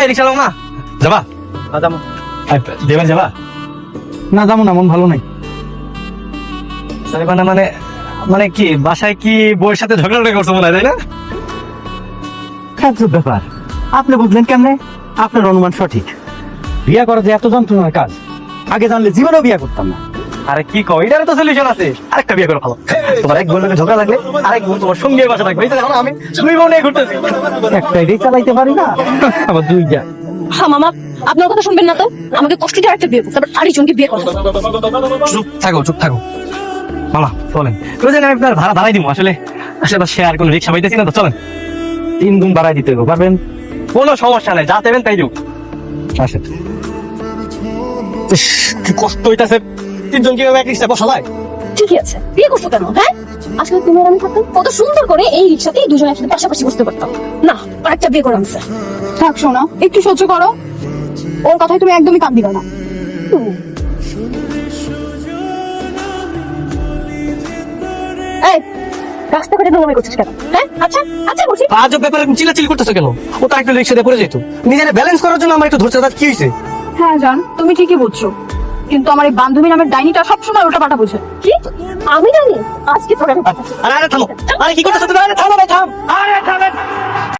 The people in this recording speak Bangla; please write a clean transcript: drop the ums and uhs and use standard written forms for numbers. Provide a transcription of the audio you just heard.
এই রিক্সা লাও না যাবা যাবো দেবেন যাবা না যাবো না, মন ভালো নাই। মানে মানে মানে কি বাসায় কি বউয়ের সাথে ঝগড়া করছো মনে হয়, তাই না? খারাপ ব্যাপার, আপনি বুঝলেন কেমনে? আপনার অনুমান সঠিক। বিয়া করা যে এত যন্ত্রণার কাজ, আগে জানলে জীবনেও বিয়া করতাম না। আরে কি কও, এটারও তো সলিউশন আছে। আরেকটা বিয়ে করে ভালো, তোমার এক বোনের ঝগড়া লাগলে আরেক বোন তোমার সঙ্গে বাসা থাকবে। এই যে এখন আমি দুই বোন নিয়ে ঘুরতেছি, একটা এটাই চালাইতে পারি না, আবার দুইটা। হ্যাঁ মামা, আপনার কথা শুনবেন না তো, আমাকে কষ্ট দিয়ে আরেকটা বিয়ে করতে, তারপর আরেকজনকে বিয়ে করতে। চুপ থাকো চুপ থাকো। মামা চলেন, প্রয়োজন আমি আপনার ভাড়া বাড়াই দিব। আসলে আশেপাশে আর কোনো রিক্সা পাইতেছি না তো, চলেন। 3 গুণ বাড়াই দিতে হবে, পারবেন? কোনো সমস্যা নাই, যা দেবেন তাই দিব। আসেন। ইস, কি কষ্ট হইতাছে, 3 জন কিভাবে এক রিক্সা বসা যায়? ঠিকই আছে, বিয়ে করছো কেন? হ্যাঁ, আসলে তুমি আর আমি থাকতাম কত সুন্দর করে এই রিক্সাতেই দুজনে একসাথে পাশাপাশি বসতে পারতাম। না, আরেকটা বিয়ে করে আনছে। থাক শোনা, একটু সহ্য করো। ওর কথায় তুমি একদমই কান দিবে না। এই, রাস্তাঘাটে নোংরামি করছিস কেন? হ্যাঁ, আচ্ছা আচ্ছা বলছি। আজব ব্যাপারে চিল্লাচিল্লি করতেছো কেন? ও তো একটা রিক্সা দিয়ে পড়ে যেত। নিজের ব্যালেন্স করার জন্য আমার একটু ধরতে দাও, কি হয়েছে? হ্যাঁ জান, তুমি ঠিকই বুঝছো, কিন্তু আমার এই বান্ধবী নামের ডাইনিটা সবসময় উল্টা পাল্টা বুঝে। কি? আমি জানি আজকে তোর আমি আরে আরে থামো, আরে কি করতেছো তুমি? আরে থামো ভাই, থাম। আরে থামেন।